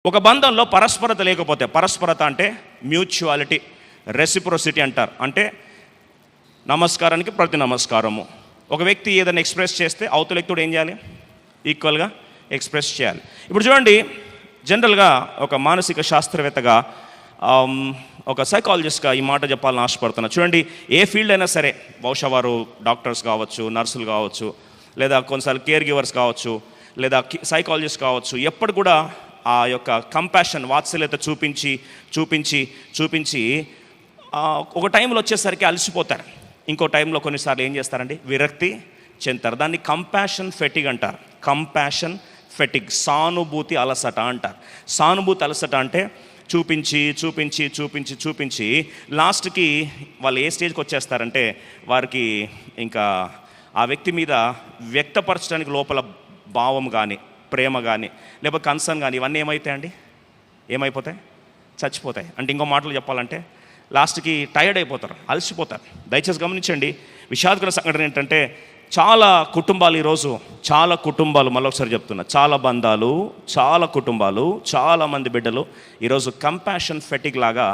ఒక బంధంలో పరస్పరత లేకపోతే, పరస్పరత అంటే మ్యూచువాలిటీ, రెసిప్రొసిటీ అంటారు. అంటే నమస్కారానికి ప్రతి నమస్కారము. ఒక వ్యక్తి ఏదైనా ఎక్స్ప్రెస్ చేస్తే అవతల వ్యక్తుడు ఏం చేయాలి? ఈక్వల్గా ఎక్స్ప్రెస్ చేయాలి. ఇప్పుడు చూడండి, జనరల్గా ఒక మానసిక శాస్త్రవేత్తగా, ఒక సైకాలజిస్ట్గా ఈ మాట చెప్పాలని ఆశపడుతున్నా. చూడండి, ఏ ఫీల్డ్ అయినా సరే, బహుశా వారు డాక్టర్స్ కావచ్చు, నర్సులు కావచ్చు, లేదా కొన్నిసార్లు కేర్ గివర్స్ కావచ్చు, లేదా సైకాలజిస్ట్ కావచ్చు, ఎప్పుడు కూడా ఆ యొక్క కంపాషన్, వాత్సల్యత చూపించి చూపించి చూపించి ఒక టైంలో వచ్చేసరికి అలసిపోతారు. ఇంకో టైంలో కొన్నిసార్లు ఏం చేస్తారండి? విరక్తి చెందుతారు. దాన్ని కంపాషన్ ఫెటిగ్ అంటారు. కంపాషన్ ఫెటిగ్, సానుభూతి అలసట అంటారు. సానుభూతి అలసట అంటే చూపించి చూపించి చూపించి చూపించి లాస్ట్కి వాళ్ళు ఏ స్టేజ్కి వచ్చేస్తారంటే, వారికి ఇంకా ఆ వ్యక్తి మీద వ్యక్తపరచడానికి లోపల భావం కానీ, ప్రేమ కానీ, లేకపోతే కన్సర్న్ కానీ, ఇవన్నీ ఏమవుతాయండి? ఏమైపోతాయి? చచ్చిపోతాయి. అంటే ఇంకో మాటలు చెప్పాలంటే లాస్ట్కి టైర్డ్ అయిపోతారు, అలసిపోతారు. దయచేసి గమనించండి, విషాదకర సంఘటన ఏంటంటే, చాలా కుటుంబాలు ఈరోజు, చాలా కుటుంబాలు, మళ్ళొకసారి చెప్తున్నా, చాలా బంధాలు, చాలా కుటుంబాలు, చాలామంది బిడ్డలు ఈరోజు కంపాషన్ ఫెటిగ్ లాగా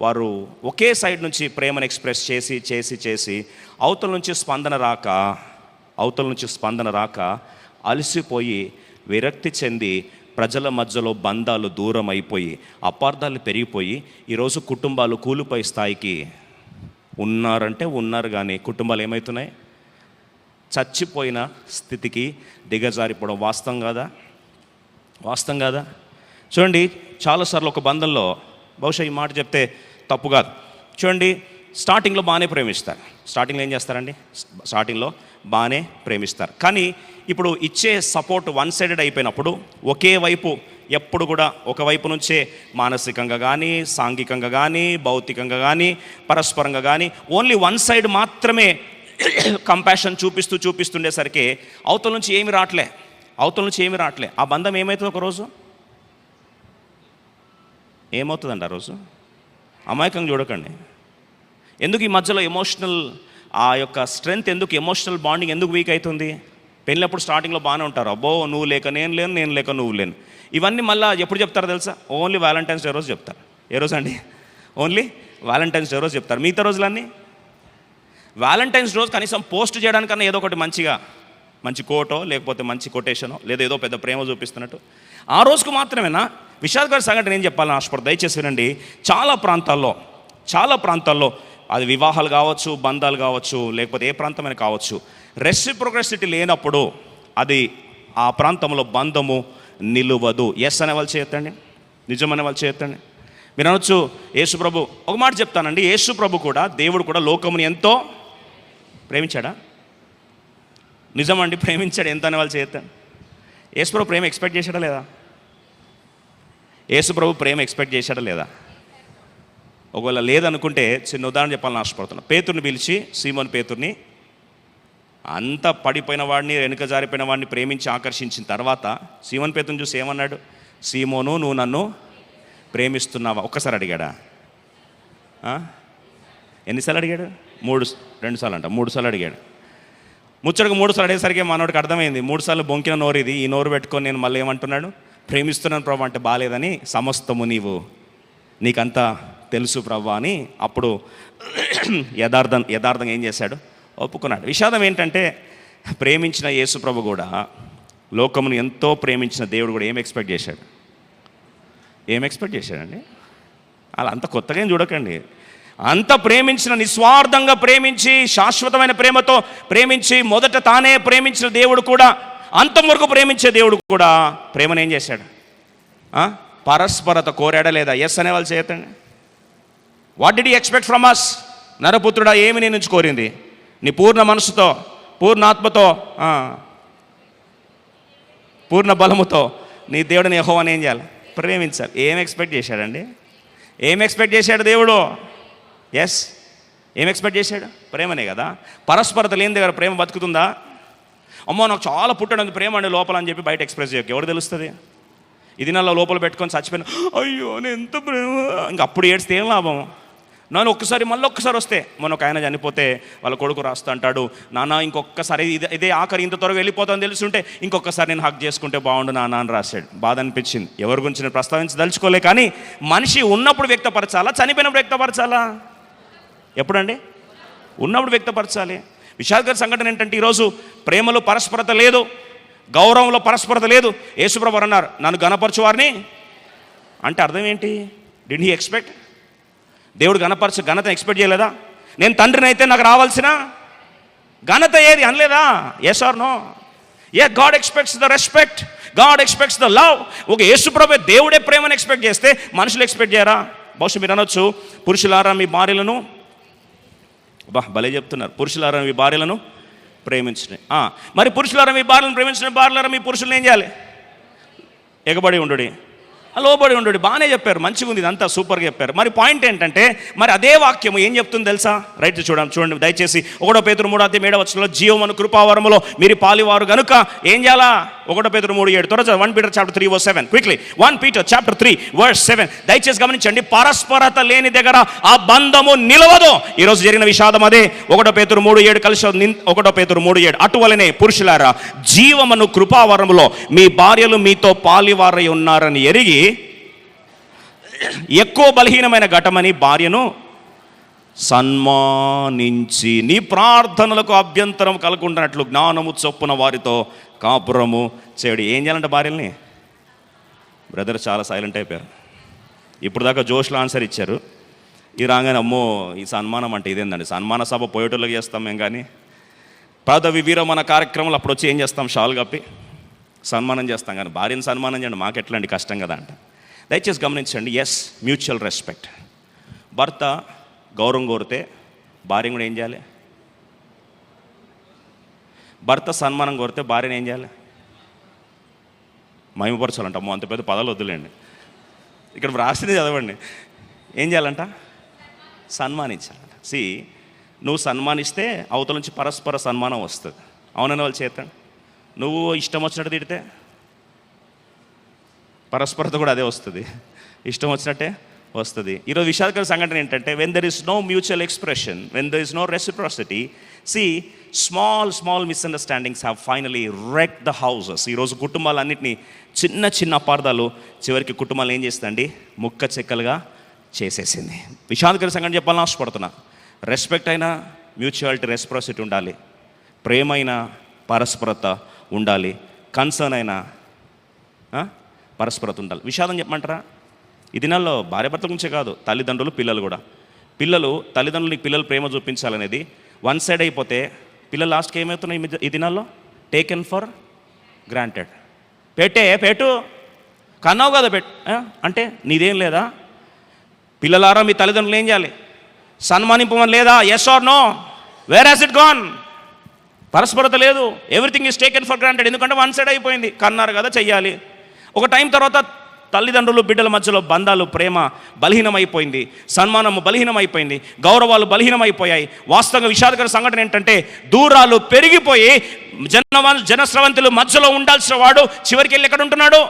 వారు ఒకే సైడ్ నుంచి ప్రేమను ఎక్స్ప్రెస్ చేసి చేసి చేసి అవతల నుంచి స్పందన రాక అలసిపోయి విరక్తి చెంది ప్రజల మధ్యలో బంధాలు దూరం అయిపోయి అపార్థాలు పెరిగిపోయి ఈరోజు కుటుంబాలు కూలిపోయే స్థాయికి ఉన్నారంటే ఉన్నారు. కానీ కుటుంబాలు ఏమవుతున్నాయి? చచ్చిపోయిన స్థితికి దిగజారిపోవడం. వాస్తవం కాదా? చూడండి, చాలాసార్లు ఒక బంధంలో, బహుశా ఈ మాట చెప్తే తప్పు కాదు, చూడండి, స్టార్టింగ్లో బాగానే ప్రేమిస్తారు. స్టార్టింగ్లో ఏం చేస్తారండి? స్టార్టింగ్లో బాగానే ప్రేమిస్తారు. కానీ ఇప్పుడు ఇచ్చే సపోర్ట్ వన్ సైడెడ్ అయిపోయినప్పుడు, ఒకే వైపు ఎప్పుడు కూడా ఒకవైపు నుంచే మానసికంగా కానీ, సాంఘికంగా కానీ, భౌతికంగా కానీ, పరస్పరంగా కానీ ఓన్లీ వన్ సైడ్ మాత్రమే కంపాషన్ చూపిస్తుండేసరికి అవతల నుంచి ఏమి రావట్లే. ఆ బంధం ఏమవుతుంది? ఒకరోజు ఏమవుతుందండి? ఆ రోజు అమాయకంగా చూడకండి. ఎందుకు ఈ మధ్యలో ఎమోషనల్, ఆ యొక్క స్ట్రెంగ్త్ ఎందుకు, ఎమోషనల్ బాండింగ్ ఎందుకు వీక్ అవుతుంది? పెళ్ళినప్పుడు స్టార్టింగ్లో బాగానే ఉంటారు, అబ్బో నువ్వు లేక నేను లేను, నేను లేక నువ్వు లేను. ఇవన్నీ మళ్ళీ ఎప్పుడు చెప్తారో తెలుసా? ఓన్లీ వ్యాలంటైన్స్ డే రోజు చెప్తారు. ఏ రోజు అండి? ఓన్లీ వ్యాలంటైన్స్ డే రోజు చెప్తారు. మిగతా రోజులన్నీ వ్యాలంటైన్స్ రోజు కనీసం పోస్ట్ చేయడానికన్నా ఏదో ఒకటి మంచి కోటో, లేకపోతే మంచి కొటేషనో, లేదా ఏదో పెద్ద ప్రేమ చూపిస్తున్నట్టు ఆ రోజుకు మాత్రమేనా? విషాదకర సంఘటన ఏం చెప్పాలని ఆశపడదు, దయచేసి వినండి. చాలా ప్రాంతాల్లో అది వివాహాలు కావచ్చు, బంధాలు కావచ్చు, లేకపోతే ఏ ప్రాంతమైనా కావచ్చు, రెసిప్రొసిటీ లేనప్పుడు అది ఆ ప్రాంతంలో బంధము నిలువదు. ఎస్ అనే వాళ్ళు చేయొద్దండి, నిజమనే వాళ్ళు చేయొద్దండి. మీరు అనొచ్చు, యేసుప్రభు, ఒక మాట చెప్తానండి, యేసుప్రభు కూడా, దేవుడు కూడా లోకముని ఎంతో ప్రేమించాడా? నిజమండి, ప్రేమించాడు. ఎంత అనే వాళ్ళు చేయొద్దండి. యేసుప్రభు ప్రేమ ఎక్స్పెక్ట్ చేశాడా లేదా? యేసుప్రభు ప్రేమ ఎక్స్పెక్ట్ చేశాడా లేదా? ఒకవేళ లేదనుకుంటే చిన్న ఉదాహరణ చెప్పాలని ఆశపడుతున్నా. పేతుర్ని పిలిచి, సీమోను పేతుర్ని, అంత పడిపోయిన వాడిని, వెనుక జారిపోయిన వాడిని ప్రేమించి ఆకర్షించిన తర్వాత సీమోను పేతుర్ని చూసి ఏమన్నాడు? సీమోను, నువ్వు నన్ను ప్రేమిస్తున్నావా? ఒక్కసారి అడిగాడా? ఎన్నిసార్లు అడిగాడు? 3 సార్లు అడిగాడు. ముచ్చటకు 3 సార్లు అడిగేసరికి మనోడికి అర్థమైంది, 3 సార్లు బొంకిన నోరు ఇది, ఈ నోరు పెట్టుకొని నేను మళ్ళీ ఏమంటున్నాడు? ప్రేమిస్తున్నాను ప్రభు అంటే బాలేదని, సమస్తము నీకంతా తెలుసు ప్రభు అని అప్పుడు యథార్థంగా ఏం చేశాడు? ఒప్పుకున్నాడు. విషాదం ఏంటంటే, ప్రేమించిన యేసు ప్రభు కూడా, లోకమును ఎంతో ప్రేమించిన దేవుడు కూడా ఏం ఎక్స్పెక్ట్ చేశాడండి? అలా అంత కొత్తగా ఏం చూడకండి. అంత ప్రేమించిన, నిస్వార్థంగా ప్రేమించి, శాశ్వతమైన ప్రేమతో ప్రేమించి, మొదట తానే ప్రేమించిన దేవుడు కూడా, అంతం వరకు ప్రేమించే దేవుడు కూడా ప్రేమను ఏం చేశాడు? పరస్పరత కోరాడా లేదా? ఎస్ అనే వాళ్ళు చేయతండి. What did you expect from us? నరపుత్రుడా, ఏమి నీ నుంచి కోరింది? నీ పూర్ణ మనసుతో, పూర్ణ ఆత్మతో, పూర్ణ బలముతో నీ దేవుడిని యెహోవాని ఏం చేయాలి? ప్రేమించాలి. ఏం ఎక్స్పెక్ట్ చేశాడండి? ఏం ఎక్స్పెక్ట్ చేశాడు దేవుడు? ఎస్, ఏం ఎక్స్పెక్ట్ చేశాడు? ప్రేమనే కదా. పరస్పరత లేని దగ్గర ప్రేమ బతుకుతుందా? అమ్మో నాకు చాలా పుట్టడం ప్రేమ అండి లోపల అని చెప్పి బయట ఎక్స్ప్రెస్ చేయకు. ఎవరు తెలుస్తుంది? ఇది నెలలో లోపల పెట్టుకొని చచ్చిపోయిన, అయ్యో నేను ఎంత ప్రేమ, ఇంక అప్పుడు ఏడిస్తే ఏం లాభం? నన్ను ఒక్కసారి మళ్ళీ ఒక్కసారి వస్తే మొన్న ఒక ఆయన చనిపోతే వాళ్ళ కొడుకు రాస్తా అంటాడు, నాన్న ఇంకొకసారి ఇదే ఆఖరి ఇంత త్వరగా వెళ్ళిపోతాను తెలుసుంటే ఇంకొకసారి నేను హక్ చేసుకుంటే బాగుండు నాన్న అని రాశాడు. బాధ అనిపించింది. ఎవరి గురించి నేను ప్రస్తావించదలుచుకోలే, కానీ మనిషి ఉన్నప్పుడు వ్యక్తపరచాలా, చనిపోయినప్పుడు వ్యక్తపరచాలా? ఎప్పుడండి? ఉన్నప్పుడు వ్యక్తపరచాలి. విషాదకర సంఘటన ఏంటంటే ఈరోజు ప్రేమలో పరస్పరత లేదు, గౌరవంలో పరస్పరత లేదు. యేసుప్రభువు అన్నారు, నన్ను ఘనపరచు వారిని అంటే అర్థం ఏంటి? Did he expect? దేవుడు ఘనత ఎక్స్పెక్ట్ చేయలేదా? నేను తండ్రిని అయితే నాకు రావాల్సిన ఘనత ఏది అనలేదా? Yes or no? A God expects the respect, God expects the love. ఒక యేసుప్రభువే దేవుడే ప్రేమను ఎక్స్పెక్ట్ చేస్తే మనుషులు ఎక్స్పెక్ట్ చేయరా? బహుశా మీరు అనొచ్చు, పురుషులారా మీ భార్యలను, భలే చెప్తున్నారు, పురుషులారా మీ భార్యలను ప్రేమించిన. మరి పురుషులారా మీ భార్యలను ప్రేమించిన, భార్యలారా మీ పురుషులను ఏం చేయాలి? ఎగబడి ఉండు, లోబడి ఉండు. బాగానే చెప్పారు, మంచిగా ఉంది, ఇదంతా సూపర్గా చెప్పారు. మరి పాయింట్ ఏంటంటే, మరి అదే వాక్యము ఏం చెప్తుంది తెలుసా? రైట్, చూడండి దయచేసి 1 పేతురు 3:7 జీవమును కృపావరములో మీరు పాలివారు గనుక ఏం చేయాలా? 1 పేతురు 3:7 త్వరగా 1 Peter chapter 3:7 quickly. 1 Peter chapter 3:7 దయచేసి గమనించండి. పరస్పరత లేని దగ్గర ఆ బంధము నిలవదు. ఈరోజు జరిగిన విషాదం అదే. 1 పేతురు 3:7 కలిసి 1 పేతురు 3:7 అటువలనే పురుషులారా జీవమును కృపావరములో మీ భార్యలు మీతో పాలివారై ఉన్నారని ఎరిగి ఎక్కువ బలహీనమైన ఘటమని భార్యను సన్మానించి నీ ప్రార్థనలకు అభ్యంతరం కలగకుండానట్లు జ్ఞానము చొప్పున వారితో కాపురము చేయడు. ఏం చేయాలంటే భార్యల్ని? బ్రదర్ చాలా సైలెంట్ అయిపోయారు. ఇప్పుడు దాకా జోష్లో ఆన్సర్ ఇచ్చారు. ఇది రాగానే అమ్మో ఈ సన్మానం అంటే ఇదేందండి, సన్మాన సభ పోయేటోళ్ళకి చేస్తాం మేము, కానీ పదవి విరమణ కార్యక్రమాలు అప్పుడు వచ్చి ఏం చేస్తాం? షాల్ కప్పి సన్మానం చేస్తాం, కానీ భార్యను సన్మానం చేయండి మాకెట్లండి, కష్టం కదా అంట. దయచేసి గమనించండి. Yes, mutual respect. భర్త గౌరవం కోరితే భార్య కూడా ఏం చేయాలి? భర్త సన్మానం కోరితే భార్యను ఏం చేయాలి? మహిమపరచాలంట. అమ్మో అంత పెద్ద పదాలు వద్దులేండి, ఇక్కడ రాసింది చదవండి. ఏం చేయాలంట? సన్మానించాలంట. నువ్వు సన్మానిస్తే అవతల నుంచి పరస్పర సన్మానం వస్తుంది. అవునని వాళ్ళు చేత నువ్వు ఇష్టం వచ్చినట్టు తిడితే పరస్పరత కూడా అదే వస్తుంది, ఇష్టం వచ్చినట్టే వస్తుంది. ఈరోజు విషాదకర సంఘటన ఏంటంటే, when there is no mutual expression, when there is no reciprocity, small misunderstandings have finally wrecked the houses. ఈరోజు కుటుంబాలన్నింటినీ చిన్న అపార్థాలు చివరికి కుటుంబాలు ఏం చేస్తుందండి? ముక్క చెక్కలుగా చేసేసింది. విషాదకర సంఘటన చెప్పాలని ఆశపడుతున్నా. రెస్పెక్ట్ అయినా మ్యూచువాలిటీ, రెసిప్రాసిటీ ఉండాలి. ప్రేమ అయినా పరస్పరత ఉండాలి. కన్సర్న్ అయినా పరస్పరత ఉండాలి. విషాదం చెప్పమంటారా? ఈ దినాల్లో భార్యాభర్తల గురించే కాదు, తల్లిదండ్రులు పిల్లలు కూడా. తల్లిదండ్రులకి పిల్లలు ప్రేమ చూపించాలనేది వన్ సైడ్ అయిపోతే పిల్లలు లాస్ట్కి ఏమవుతున్నాయి ఈ దినాల్లో? Taken for granted. పెట్టు కన్నావు కదా అంటే నీదేం లేదా? పిల్లలారా మీ తల్లిదండ్రులు ఏం చేయాలి? సన్మానింపమని లేదా? Yes or no? Where has it gone? పరస్పరత లేదు. Everything is taken for granted. ఎందుకంటే వన్ సైడ్ అయిపోయింది. కన్నారు కదా చెయ్యాలి. ఒక టైం తర్వాత తల్లిదండ్రులు బిడ్డల మధ్యలో బంధాలు, ప్రేమ బలహీనమైపోయింది, సన్మానము బలహీనమైపోయింది, గౌరవాలు బలహీనమైపోయాయి. వాస్తవంగా విషాదకర సంఘటన ఏంటంటే, దూరాలు పెరిగిపోయి జనస్రవంతులు మధ్యలో ఉండాల్సిన వాడు చివరికి వెళ్ళి ఎక్కడ ఉంటున్నాడు?